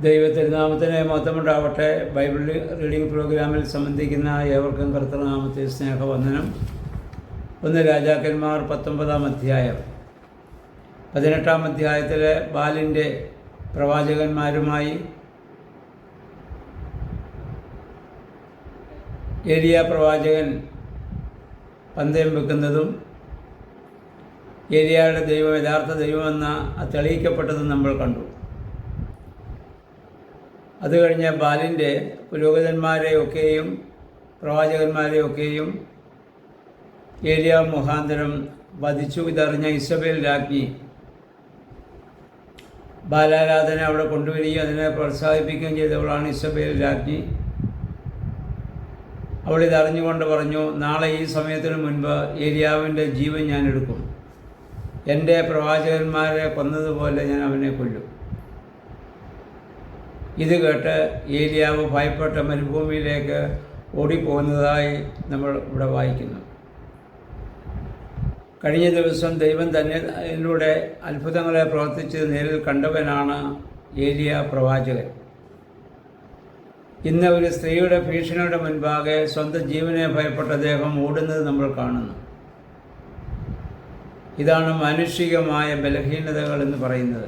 ദൈവത്തിരുനാമത്തിന് മഹത്വമുണ്ടാവട്ടെ. Bible reading പ്രോഗ്രാമിൽ സംബന്ധിക്കുന്ന ഏവർക്കും കർത്തൃനാമത്തെ സ്നേഹവന്ദനം. 1 രാജാക്കന്മാർ 19-ാം അധ്യായം. 18-ാം അധ്യായത്തിലെ ബാലിൻ്റെ പ്രവാചകന്മാരുമായി ഏലിയ പ്രവാചകൻ പന്തയം വെക്കുന്നതും ഏലിയയുടെ ദൈവം യഥാർത്ഥ ദൈവമെന്ന തെളിയിക്കപ്പെട്ടതും നമ്മൾ കണ്ടു. അത് കഴിഞ്ഞ് ബാലിൻ്റെ പുരോഹിതന്മാരെയൊക്കെയും പ്രവാചകന്മാരെയൊക്കെയും ഏലിയ മുഖാന്തരം വധിച്ചു. ഇതറിഞ്ഞ ഇസബേൽ രാജ്ഞി ബാലാരാധന അവിടെ കൊണ്ടുവരികയും അതിനെ പ്രോത്സാഹിപ്പിക്കുകയും ചെയ്തവളാണ് ഇസബേൽ രാജ്ഞി. അവളിതറിഞ്ഞുകൊണ്ട് പറഞ്ഞു, നാളെ ഈ സമയത്തിന് മുൻപ് ഏലിയാവിൻ്റെ ജീവൻ ഞാൻ എടുക്കും. എൻ്റെ പ്രവാചകന്മാരെ കൊന്നതുപോലെ ഞാൻ അവനെ കൊല്ലും. ഇത് കേട്ട് ഏലിയാവ് ഭയപ്പെട്ട മരുഭൂമിയിലേക്ക് ഓടിപ്പോകുന്നതായി നമ്മൾ ഇവിടെ വായിക്കുന്നു. കഴിഞ്ഞ ദിവസം ദൈവം തന്നെ അതിലൂടെ അത്ഭുതങ്ങളെ പ്രവർത്തിച്ച് നേരിൽ കണ്ടവനാണ് ഏലിയ പ്രവാചകൻ. ഇന്ന് ഒരു സ്ത്രീയുടെ ഭീഷണിയുടെ മുൻപാകെ സ്വന്തം ജീവനെ ഭയപ്പെട്ട അദ്ദേഹം ഓടുന്നത് നമ്മൾ കാണുന്നു. ഇതാണ് മാനുഷികമായ ബലഹീനതകൾ എന്ന് പറയുന്നത്.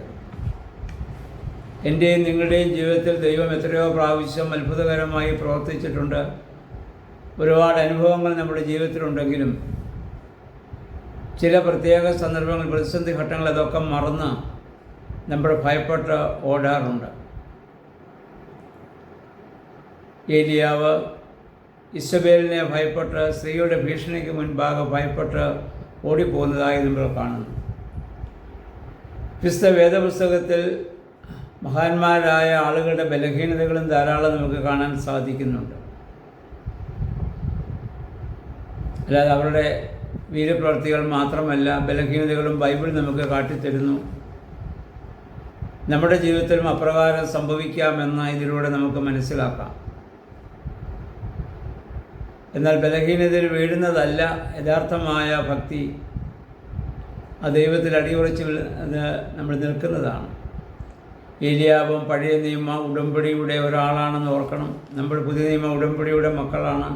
എൻ്റെയും നിങ്ങളുടെയും ജീവിതത്തിൽ ദൈവം എത്രയോ പ്രാവശ്യം അത്ഭുതകരമായി പ്രവർത്തിച്ചിട്ടുണ്ട്. ഒരുപാട് അനുഭവങ്ങൾ നമ്മുടെ ജീവിതത്തിലുണ്ടെങ്കിലും ചില പ്രത്യേക സന്ദർഭങ്ങൾ, പ്രതിസന്ധി ഘട്ടങ്ങൾ അതൊക്കെ മറന്ന് നമ്മൾ ഭയപ്പെട്ട് ഓടാറുണ്ട്. ഏലിയാവ് ഇസബേലിനെ ഭയപ്പെട്ട് സ്ത്രീയുടെ ഭീഷണിക്ക് മുൻപാകെ ഭയപ്പെട്ട് ഓടിപ്പോകുന്നതായി നമ്മൾ കാണുന്നു. വിശുദ്ധ വേദപുസ്തകത്തിൽ മഹാന്മാരായ ആളുകളുടെ ബലഹീനതകളും ധാരാളം നമുക്ക് കാണാൻ സാധിക്കുന്നുണ്ട്. അല്ലാതെ അവരുടെ വീരപ്രവർത്തികൾ മാത്രമല്ല, ബലഹീനതകളും ബൈബിൾ നമുക്ക് കാട്ടിത്തരുന്നു. നമ്മുടെ ജീവിതത്തിലും അപ്രകാരം സംഭവിക്കാമെന്ന് ഇതിലൂടെ നമുക്ക് മനസ്സിലാക്കാം. എന്നാൽ ബലഹീനതയിൽ വീഴുന്നതല്ല യഥാർത്ഥമായ ഭക്തി. ആ ദൈവത്തിൽ അടിയുറച്ച് നമ്മൾ നിൽക്കുന്നതാണ്. ഏലിയാവും പഴയ നിയമ ഉടമ്പടിയുടെ ഒരാളാണെന്ന് ഓർക്കണം. നമ്മൾ പുതിയ നിയമ ഉടമ്പടിയുടെ മക്കളാണ്.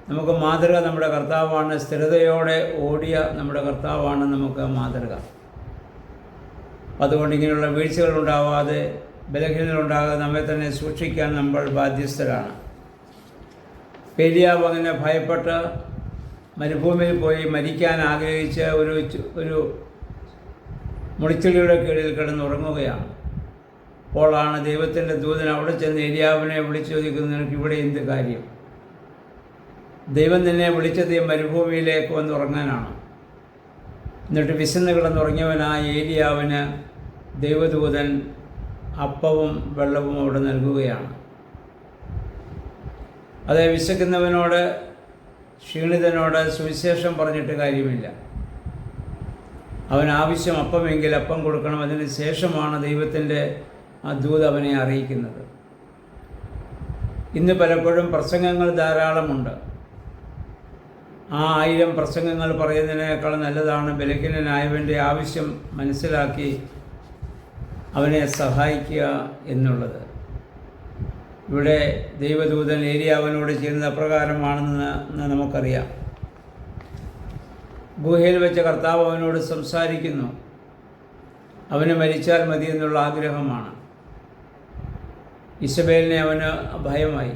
നമുക്ക് മാതൃക നമ്മുടെ കർത്താവാണ്. സ്ഥിരതയോടെ ഓടിയ നമ്മുടെ കർത്താവാണ് നമുക്ക് മാതൃക. അതുകൊണ്ട് ഇങ്ങനെയുള്ള വീഴ്ചകളുണ്ടാവാതെ, ബലഹീനതകളുണ്ടാകാതെ നമ്മെ തന്നെ സൂക്ഷിക്കാൻ നമ്മൾ ബാധ്യസ്ഥരാണ്. ഏലിയാവ് അങ്ങനെ ഭയപ്പെട്ട് മരുഭൂമിയിൽ പോയി മരിക്കാൻ ആഗ്രഹിച്ച് ഒരു മുളിച്ചെടിയുടെ കീഴിൽ കിടന്നുറങ്ങുകയാണ്. അപ്പോഴാണ് ദൈവത്തിൻ്റെ ദൂതൻ അവിടെ ചെന്ന് ഏലിയാവിനെ വിളിച്ചു ചോദിക്കുന്നത്, നിനക്ക് ഇവിടെ എന്ത് കാര്യം? ദൈവം നിന്നെ വിളിച്ചത് മരുഭൂമിയിലേക്ക് വന്നുറങ്ങാനാണ്. എന്നിട്ട് വിശന്ന് കിടന്നുറങ്ങിയവനായ ഏലിയാവിന് ദൈവദൂതൻ അപ്പവും വെള്ളവും അവിടെ നൽകുകയാണ്. അതേ വിശക്കുന്നവനോട്, ക്ഷീണിതനോട് സുവിശേഷം പറഞ്ഞിട്ട് കാര്യമില്ല. അവൻ ആവശ്യം അപ്പമെങ്കിൽ അപ്പം കൊടുക്കണം. അതിന് ശേഷമാണ് ദൈവത്തിൻ്റെ ആ ദൂത് അവനെ അറിയിക്കുന്നത്. ഇന്ന് പലപ്പോഴും പ്രസംഗങ്ങൾ ധാരാളമുണ്ട്. ആ 1000 പ്രസംഗങ്ങൾ പറയുന്നതിനേക്കാൾ നല്ലതാണ് ബലഹീനനായവൻ്റെ ആവശ്യം മനസ്സിലാക്കി അവനെ സഹായിക്കുക എന്നുള്ളത്. ഇവിടെ ദൈവദൂതൻ ഏലിയാവിനോട് ചെയ്യുന്നത് അപ്രകാരമാണെന്ന് നമുക്കറിയാം. ഗുഹയിൽ വെച്ച കർത്താവ് അവനോട് സംസാരിക്കുന്നു. അവന് മരിച്ചാൽ മതി എന്നുള്ള ആഗ്രഹമാണ്. ഇസബേലിനെ അവന് ഭയമായി.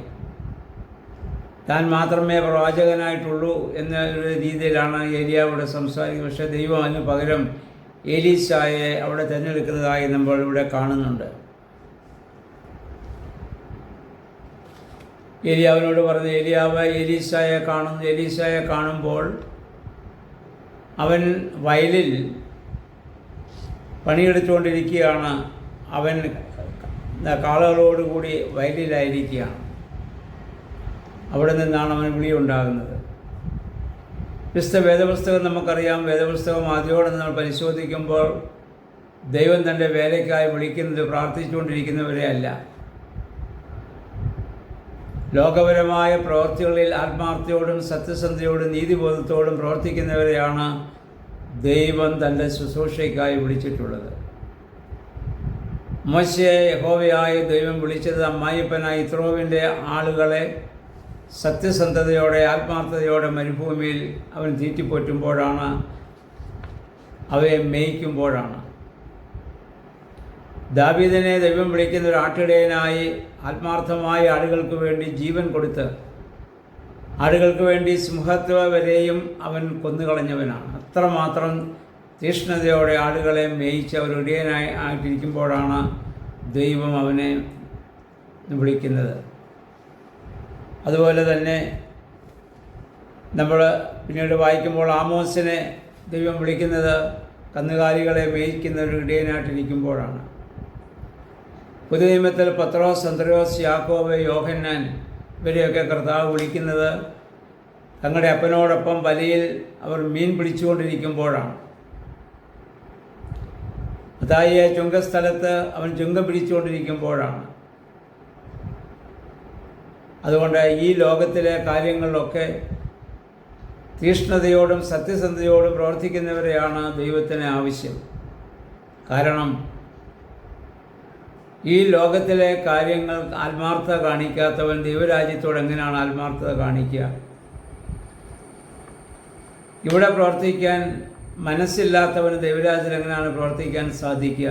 താൻ മാത്രമേ പ്രവാചകനായിട്ടുള്ളൂ എന്ന രീതിയിലാണ് ഏലിയാവിടെ സംസാരിക്കുന്നത്. പക്ഷേ ദൈവം അതിന് പകരം ഏലീശായെ അവിടെ തിരഞ്ഞെടുക്കുന്നതായി നമ്മൾ ഇവിടെ കാണുന്നുണ്ട്. ഏലിയാവിനോട് പറഞ്ഞ് ഏലിയാവ് ഏലീശായെ കാണുമ്പോൾ അവൻ വയലിൽ പണിയെടുത്തുകൊണ്ടിരിക്കുകയാണ്. അവൻ കാളകളോടുകൂടി വയലിലായിരിക്കുകയാണ്. അവിടെ നിന്നാണ് അവൻ വിളിയുണ്ടാകുന്നത്. വിശുദ്ധ വേദപുസ്തകം നമുക്കറിയാം. വേദപുസ്തകം ആദ്യോടെ നമ്മൾ പരിശോധിക്കുമ്പോൾ ദൈവം തൻ്റെ വേലയ്ക്കായി വിളിക്കുന്നത് പ്രാർത്ഥിച്ചുകൊണ്ടിരിക്കുന്നവരെ അല്ല, ലോകപരമായ പ്രവൃത്തികളിൽ ആത്മാർത്ഥതയോടും സത്യസന്ധതയോടും നീതിബോധത്തോടും പ്രവർത്തിക്കുന്നവരെയാണ് ദൈവം തൻ്റെ ശുശ്രൂഷയ്ക്കായി വിളിച്ചിട്ടുള്ളത്. മോശയെ യഹോവയായ ദൈവം വിളിച്ചത് അമ്മായിപ്പനായ യിത്രോവിൻ്റെ ആളുകളെ സത്യസന്ധതയോടെ ആത്മാർത്ഥതയോടെ മരുഭൂമിയിൽ അവൻ തീറ്റിപ്പോറ്റുമ്പോഴാണ്, അവയെ മേയ്ക്കുമ്പോഴാണ്. ദാവീദിനെ ദൈവം വിളിക്കുന്ന ഒരു ആട്ടിടയനായി ആത്മാർത്ഥമായ ആടുകൾക്ക് വേണ്ടി ജീവൻ കൊടുത്ത് ആടുകൾക്ക് വേണ്ടി സിംഹത്വ വരെയും അവൻ കൊന്നുകളഞ്ഞവനാണ്. അത്രമാത്രം തീഷ്ണതയോടെ ആടുകളെ മേയിച്ച് അവർ ആയിട്ടിരിക്കുമ്പോഴാണ് ദൈവം അവനെ വിളിക്കുന്നത്. അതുപോലെ തന്നെ നമ്മൾ പിന്നീട് വായിക്കുമ്പോൾ ആമോസിനെ ദൈവം വിളിക്കുന്നത് കന്നുകാലികളെ മേയിക്കുന്ന ഒരു ഇടയനായിട്ടിരിക്കുമ്പോഴാണ്. പുതിയ നിയമത്തിൽ പത്രോസ്, അന്ത്രയോസ്, യാക്കോബ്, യോഹന്നാൻ ഇവരെയൊക്കെ കർത്താവ് വിളിക്കുന്നത് തങ്ങളുടെ അപ്പനോടൊപ്പം വലയിൽ അവർ മീൻ പിടിച്ചുകൊണ്ടിരിക്കുമ്പോഴാണ്. മത്തായിയെ ചുങ്കസ്ഥലത്ത് അവൻ ചുങ്കം പിടിച്ചുകൊണ്ടിരിക്കുമ്പോഴാണ്. അതുകൊണ്ട് ഈ ലോകത്തിലെ കാര്യങ്ങളിലൊക്കെ തീഷ്ണതയോടും സത്യസന്ധതയോടും പ്രവർത്തിക്കുന്നവരെയാണ് ദൈവത്തിന് ആവശ്യം. കാരണം ഈ ലോകത്തിലെ കാര്യങ്ങൾ ആത്മാർത്ഥത കാണിക്കാത്തവൻ ദൈവരാജ്യത്തോട് എങ്ങനെയാണ് ആത്മാർത്ഥത കാണിക്കുക? ഇവിടെ പ്രവർത്തിക്കാൻ മനസ്സില്ലാത്തവന് ദൈവരാജ്യത്തിൽ എങ്ങനെയാണ് പ്രവർത്തിക്കാൻ സാധിക്കുക?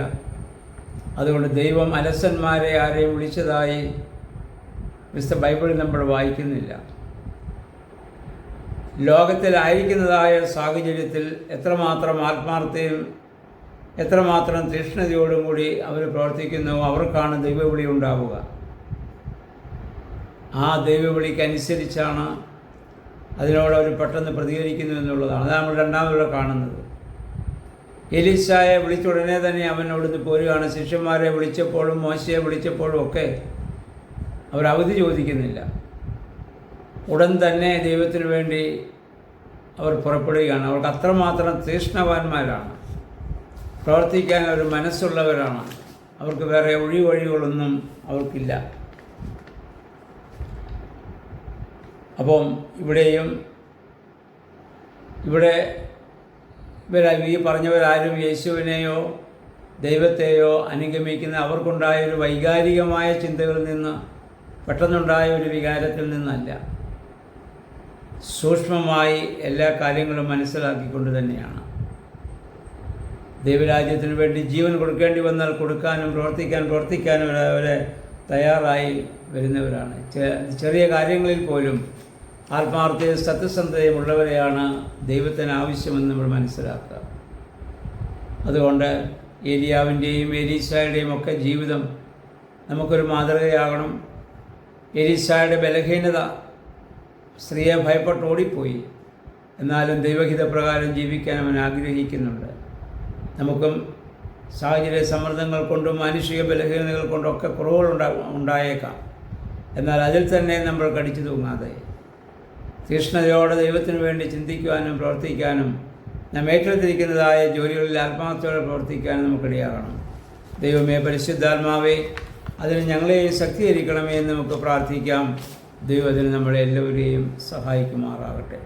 അതുകൊണ്ട് ദൈവം അലസന്മാരെ ആരെയും വിളിച്ചതായി വിശുദ്ധ ബൈബിളിൽ നമ്മൾ വായിക്കുന്നില്ല. ലോകത്തിലായിരിക്കുന്നതായ സാഹചര്യത്തിൽ എത്രമാത്രം ആത്മാർത്ഥതയും എത്രമാത്രം തീഷ്ണതയോടും കൂടി അവർ പ്രവർത്തിക്കുന്നുവോ അവർക്കാണ് ദൈവവിളി ഉണ്ടാവുക. ആ ദൈവവിളിക്കനുസരിച്ചാണ് അതിനോട് അവർ പെട്ടെന്ന് പ്രതികരിക്കുന്നു എന്നുള്ളതാണ്. അതാണ് നമ്മൾ രണ്ടാമതൂടെ കാണുന്നത്. എലീശായെ വിളിച്ച ഉടനെ തന്നെ അവൻ അവിടുന്ന് പോരുകയാണ്. ശിഷ്യന്മാരെ വിളിച്ചപ്പോഴും മോശയെ വിളിച്ചപ്പോഴും ഒക്കെ അവർ അവധി ചോദിക്കുന്നില്ല. ഉടൻ തന്നെ ദൈവത്തിന് വേണ്ടി അവർ പുറപ്പെടുകയാണ്. അവർക്ക് അത്രമാത്രം തീഷ്ണവാന്മാരാണ്, പ്രവർത്തിക്കാൻ അവർ മനസ്സുള്ളവരാണ്. അവർക്ക് വേറെ ഒഴിവഴികളൊന്നും അവർക്കില്ല. അപ്പം ഇവിടെ ഈ പറഞ്ഞവരാരും യേശുവിനെയോ ദൈവത്തെയോ അനുഗമിക്കുന്ന അവർക്കുണ്ടായ ഒരു വൈകാരികമായ ചിന്തകളിൽ നിന്ന്, പെട്ടെന്നുണ്ടായ ഒരു വികാരത്തിൽ നിന്നല്ല, സൂക്ഷ്മമായി എല്ലാ കാര്യങ്ങളും മനസ്സിലാക്കിക്കൊണ്ട് തന്നെയാണ്. ദൈവരാജ്യത്തിന് വേണ്ടി ജീവൻ കൊടുക്കേണ്ടി വന്നാൽ കൊടുക്കാനും പ്രവർത്തിക്കാനും അവരെ തയ്യാറായി വരുന്നവരാണ്. ചെറിയ കാര്യങ്ങളിൽ പോലും ആത്മാർത്ഥതയും സത്യസന്ധതയും ഉള്ളവരെയാണ് ദൈവത്തിന് ആവശ്യമെന്ന് നമ്മൾ മനസ്സിലാക്കുക. അതുകൊണ്ട് ഏലിയാവിൻ്റെയും എലീശായുടെയും ഒക്കെ ജീവിതം നമുക്കൊരു മാതൃകയാകണം. എലീശായുടെ ബലഹീനത, സ്ത്രീയെ ഭയപ്പെട്ട് ഓടിപ്പോയി, എന്നാലും ദൈവഹിതപ്രകാരം ജീവിക്കാൻ അവൻ ആഗ്രഹിക്കുന്നുണ്ട്. നമുക്കും സാഹചര്യ സമ്മർദ്ദങ്ങൾ കൊണ്ടും മാനുഷിക ബലഹീനതകൾ കൊണ്ടൊക്കെ കുറവുകൾ ഉണ്ടായേക്കാം. എന്നാൽ അതിൽ തന്നെ നമ്മൾ കടിച്ചു തൂങ്ങാതെ തീഷ്ണതയോടെ ദൈവത്തിന് വേണ്ടി ചിന്തിക്കുവാനും പ്രവർത്തിക്കാനും നാം ഏറ്റെടുത്തിരിക്കുന്നതായ ജോലികളിൽ ആത്മാർത്ഥത്തോടെ പ്രവർത്തിക്കാനും നമുക്കിടയാകണം. ദൈവമേ, പരിശുദ്ധാത്മാവേ, അതിന് ഞങ്ങളെയും ശക്തീകരിക്കണമേ എന്ന് നമുക്ക് പ്രാർത്ഥിക്കാം. ദൈവം അതിന് നമ്മളെ എല്ലാവരെയും സഹായിക്കുമാറാകട്ടെ.